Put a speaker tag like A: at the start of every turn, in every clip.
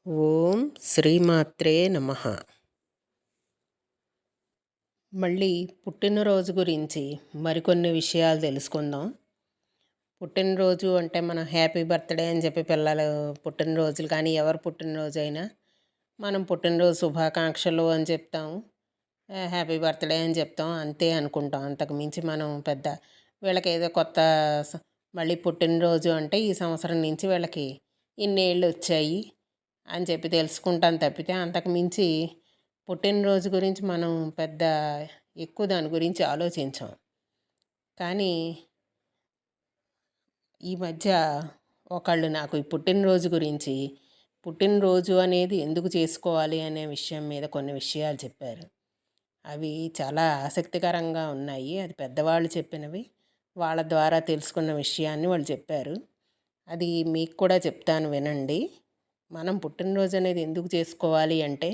A: ఓం శ్రీమాత్రే నమః. మళ్ళీ పుట్టినరోజు గురించి మరికొన్ని విషయాలు తెలుసుకుందాం. పుట్టినరోజు అంటే మనం హ్యాపీ బర్త్డే అని చెప్పి పిల్లలు పుట్టినరోజులు కానీ ఎవరు పుట్టినరోజు అయినా మనం పుట్టినరోజు శుభాకాంక్షలు అని చెప్తాము, హ్యాపీ బర్త్డే అని చెప్తాం, అంతే అనుకుంటాం. అంతకు మించి మనం పెద్ద వీళ్ళకి ఏదో కొత్త మళ్ళీ పుట్టినరోజు అంటే ఈ సంవత్సరం నుంచి వీళ్ళకి ఇన్నేళ్ళు వచ్చాయి అని చెప్పి తెలుసుకుంటాం తప్పితే అంతకు మించి పుట్టినరోజు గురించి మనం పెద్ద ఎక్కువ దాని గురించి ఆలోచించాం. కానీ ఈ మధ్య ఒకళ్ళు నాకు ఈ పుట్టినరోజు గురించి, పుట్టినరోజు అనేది ఎందుకు చేసుకోవాలి అనే విషయం మీద కొన్ని విషయాలు చెప్పారు. అవి చాలా ఆసక్తికరంగా ఉన్నాయి. అది పెద్దవాళ్ళు చెప్పినవి, వాళ్ళ ద్వారా తెలుసుకున్న విషయాన్ని వాళ్ళు చెప్పారు. అది మీకు కూడా చెప్తాను, వినండి. మనం పుట్టినరోజు అనేది ఎందుకు చేసుకోవాలి అంటే,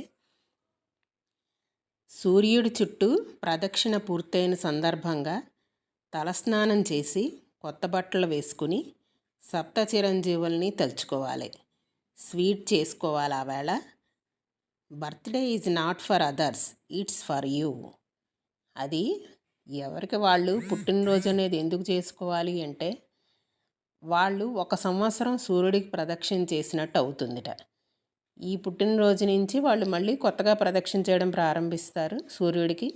A: సూర్యుడి చుట్టూ ప్రదక్షిణ పూర్తయిన సందర్భంగా తలస్నానం చేసి కొత్త బట్టలు వేసుకుని సప్త చిరంజీవుల్ని తలుచుకోవాలి, స్వీట్ చేసుకోవాలి. ఆ వేళ birthday is not for others, it's for you. అది ఎవరికి వాళ్ళు పుట్టినరోజు అనేది ఎందుకు చేసుకోవాలి అంటే, వాళ్ళు ఒక సంవత్సరం సూర్యుడికి ప్రదక్షిణ చేసినట్టు అవుతుందిట. ఈ పుట్టినరోజు నుంచి వాళ్ళు మళ్ళీ కొత్తగా ప్రదక్షిణ చేయడం ప్రారంభిస్తారు సూర్యుడికి.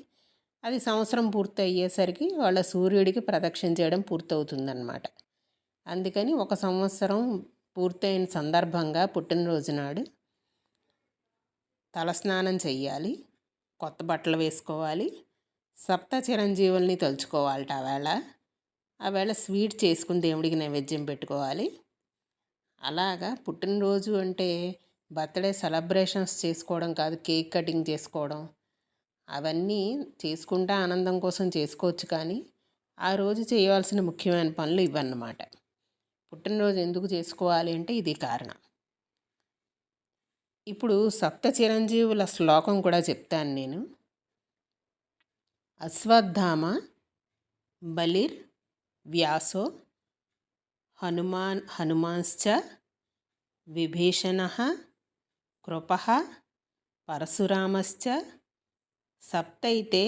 A: అది సంవత్సరం పూర్తి అయ్యేసరికి వాళ్ళ సూర్యుడికి ప్రదక్షిణ చేయడం పూర్తవుతుందన్నమాట. అందుకని ఒక సంవత్సరం పూర్తయిన సందర్భంగా పుట్టినరోజు నాడు తలస్నానం చెయ్యాలి, కొత్త బట్టలు వేసుకోవాలి, సప్త చిరంజీవుల్ని తలుచుకోవాలట. ఆవేళ స్వీట్ చేసుకుని దేవుడికి నైవేద్యం పెట్టుకోవాలి. అలాగా పుట్టినరోజు అంటే బర్త్డే సెలబ్రేషన్స్ చేసుకోవడం కాదు, కేక్ కటింగ్ చేసుకోవడం అవన్నీ చేసుకుంటా ఆనందం కోసం చేసుకోవచ్చు. కానీ ఆ రోజు చేయవలసిన ముఖ్యమైన పనులు ఇవన్నమాట. పుట్టినరోజు ఎందుకు చేసుకోవాలి అంటే ఇది కారణం. ఇప్పుడు సప్త చిరంజీవుల శ్లోకం కూడా చెప్తాను నేను. అశ్వత్థామ బలిర్ వ్యాసో హనుమాన్శ్చ విభీషణః కృపః పరశురామశ్చ సప్తైతే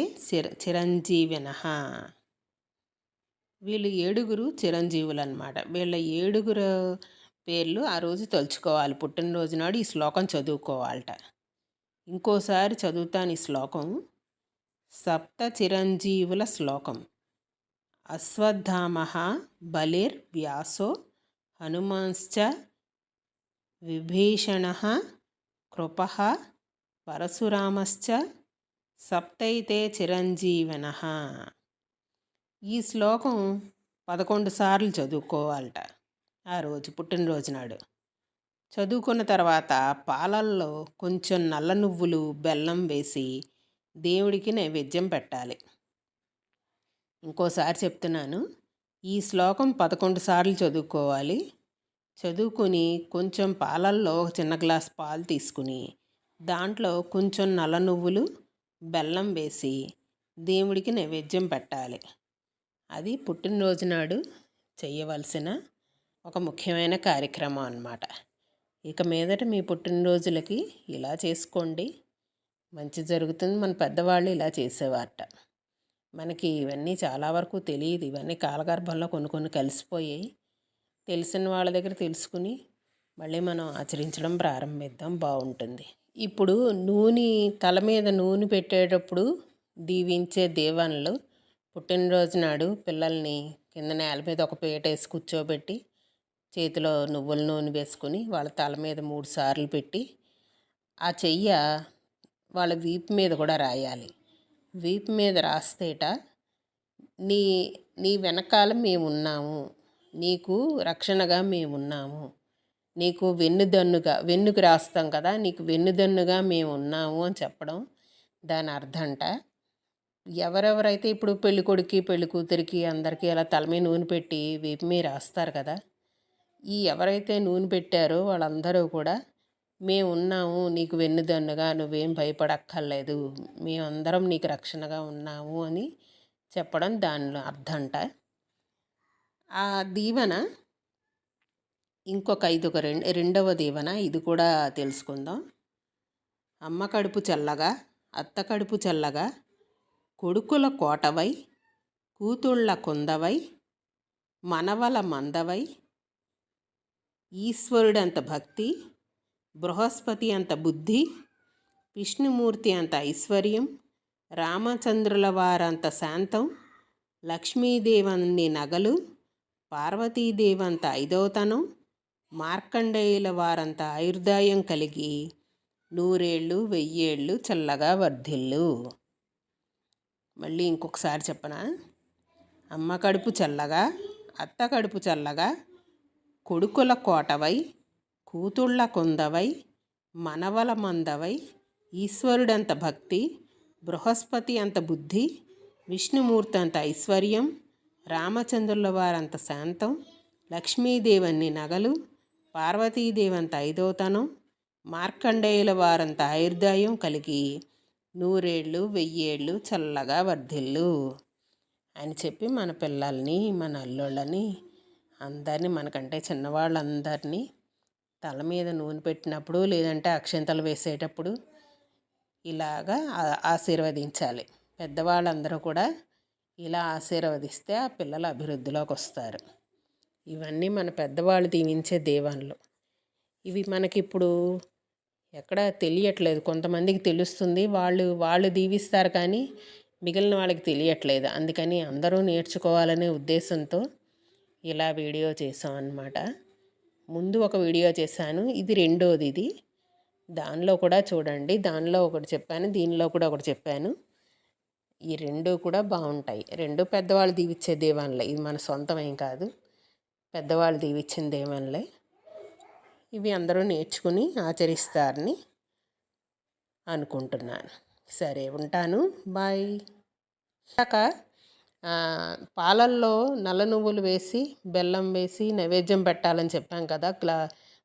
A: చిరంజీవినః. వీళ్ళు 7 చిరంజీవులు అన్నమాట. వీళ్ళ 7 పేర్లు ఆ రోజు తలుచుకోవాలి. పుట్టినరోజు నాడు ఈ శ్లోకం చదువుకోవాలట. ఇంకోసారి చదువుతాను ఈ శ్లోకం. సప్త చిరంజీవుల శ్లోకం. అశ్వత్థామః బలిర్ వ్యాసో హనుమాన్శ్చ విభీషణః కృపః పరశురామశ్చ సప్తైతే చిరంజీవినః. ఈ శ్లోకం 11 సార్లు చదువుకోవాలట ఆ రోజు పుట్టినరోజు నాడు. చదువుకున్న తర్వాత పాలల్లో కొంచెం నల్ల నువ్వులు బెల్లం వేసి దేవుడికి నైవేద్యం పెట్టాలి. ఇంకోసారి చెప్తున్నాను. ఈ శ్లోకం 11 సార్లు చదువుకోవాలి. చదువుకుని కొంచెం పాలల్లో ఒక చిన్న గ్లాస్ పాలు తీసుకుని దాంట్లో కొంచెం నల్ల నువ్వులు బెల్లం వేసి దేవుడికి నైవేద్యం పెట్టాలి. అది పుట్టినరోజు నాడు చేయవలసిన ఒక ముఖ్యమైన కార్యక్రమం అన్నమాట. ఇక మీదట మీ పుట్టినరోజులకి ఇలా చేసుకోండి, మంచి జరుగుతుంది. మన పెద్దవాళ్ళు ఇలా చేసేవారట. మనకి ఇవన్నీ చాలా వరకు తెలియదు. ఇవన్నీ కాలగర్భంలో కొన్ని కలిసిపోయాయి. తెలిసిన వాళ్ళ దగ్గర తెలుసుకుని మళ్ళీ మనం ఆచరించడం ప్రారంభిద్దాం, బాగుంటుంది. ఇప్పుడు తల మీద నూనె పెట్టేటప్పుడు దీవించే దీవెనలు. పుట్టినరోజు నాడు పిల్లల్ని కింద నేల మీద ఒక పీట వేసి కూర్చోబెట్టి చేతిలో నువ్వుల నూనె వేసుకుని వాళ్ళ తల మీద 3 సార్లు పెట్టి ఆ చెయ్య వాళ్ళ వీపు మీద కూడా రాయాలి. వీపు మీద రాస్తేట నీ నీ వెనకాల మేమున్నాము, నీకు రక్షణగా మేమున్నాము, నీకు వెన్నుకు రాస్తాం కదా, నీకు వెన్నుదన్నుగా మేము ఉన్నాము అని చెప్పడం దాని అర్థంట. ఎవరెవరైతే ఇప్పుడు పెళ్ళికొడుకి పెళ్ళికూతురికి అందరికీ అలా తల మీద నూనె పెట్టి వీపు మీద రాస్తారు కదా, ఎవరైతే నూనె పెట్టారో వాళ్ళందరూ కూడా మేము ఉన్నాము, నీకు వెన్నుదన్నుగా, నువ్వేం భయపడక్కర్లేదు, మేమందరం నీకు రక్షణగా ఉన్నాము అని చెప్పడం దానిలో అర్థంట. ఆ దీవెన ఇంకొక రెండవ దీవెన, ఇది కూడా తెలుసుకుందాం. అమ్మ కడుపు చల్లగా, అత్త కడుపు చల్లగా, కొడుకుల కోటవై, కూతుళ్ళ కుందవై, మనవల మందవై, ఈశ్వరుడంత భక్తి, బృహస్పతి అంత బుద్ధి, విష్ణుమూర్తి అంత ఐశ్వర్యం, రామచంద్రుల వారంత శాంతం, లక్ష్మీదేవన్ని నగలు, పార్వతీదేవంత ఐదవతనం, మార్కండేయుల వారంత ఆయుర్దాయం కలిగి 100 ఏళ్ళు 1000 ఏళ్ళు చల్లగా వర్ధిల్లు. మళ్ళీ ఇంకొకసారి చెప్పనా? అమ్మ కడుపు చల్లగా, అత్త కడుపు చల్లగా, కొడుకుల కోటవై, కూతుళ్ళ కుందవై, మనవల మందవై, ఈశ్వరుడంత భక్తి, బృహస్పతి అంత బుద్ధి, విష్ణుమూర్తి అంత ఐశ్వర్యం, రామచంద్రుల వారంత శాంతం, లక్ష్మీదేవన్ని నగలు, పార్వతీదేవంత ఐదోతనం, మార్కండేయుల వారంత ఆయుర్దాయం కలిగి 100 ఏళ్ళు 1000 ఏళ్ళు చల్లగా వర్ధిల్లు అని చెప్పి మన పిల్లల్ని, మన అల్లుళ్ళని, అందరినీ, మనకంటే చిన్నవాళ్ళందరినీ తల మీద నూనె పెట్టినప్పుడు, లేదంటే అక్షింతలు వేసేటప్పుడు ఇలాగా ఆశీర్వదించాలి. పెద్దవాళ్ళందరూ కూడా ఇలా ఆశీర్వదిస్తే ఆ పిల్లలు అభివృద్ధిలోకి వస్తారు. ఇవన్నీ మన పెద్దవాళ్ళు దీవించే దీవెనలు. ఇవి మనకిప్పుడు ఎక్కడ తెలియట్లేదు. కొంతమందికి తెలుస్తుంది, వాళ్ళు దీవిస్తారు, కానీ మిగిలిన వాళ్ళకి తెలియట్లేదు. అందుకని అందరూ నేర్చుకోవాలనే ఉద్దేశంతో ఇలా వీడియో చేసాం అన్నమాట. ముందు ఒక వీడియో చేశాను, ఇది రెండోది. ఇది దానిలో కూడా చూడండి. దానిలో ఒకటి చెప్పాను, దీనిలో కూడా ఒకటి చెప్పాను. ఈ రెండు కూడా బాగుంటాయి. రెండు పెద్దవాళ్ళు దీవిచ్చే దీవెనలే. ఇది మన సొంతమేం కాదు, పెద్దవాళ్ళు దీవిచ్చిన దీవెనలే. ఇవి అందరూ నేర్చుకుని ఆచరిస్తారని అనుకుంటున్నాను. సరే, ఉంటాను. బాయ్. పాలల్లో నల్ల నువ్వులు వేసి, బెల్లం వేసి నైవేద్యం పెట్టాలని చెప్పాం కదా.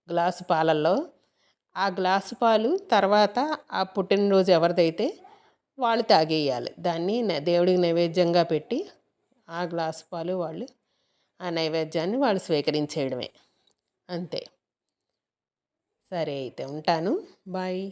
A: గ్లాసు పాలల్లో ఆ గ్లాసు పాలు తర్వాత ఆ పుట్టినరోజు ఎవరిదైతే వాళ్ళు తాగేయాలి. దాన్ని దేవుడికి నైవేద్యంగా పెట్టి ఆ గ్లాసు పాలు వాళ్ళు ఆ నైవేద్యాన్ని వాళ్ళు స్వీకరించేయడమే, అంతే. సరే, అయితే ఉంటాను. బాయ్.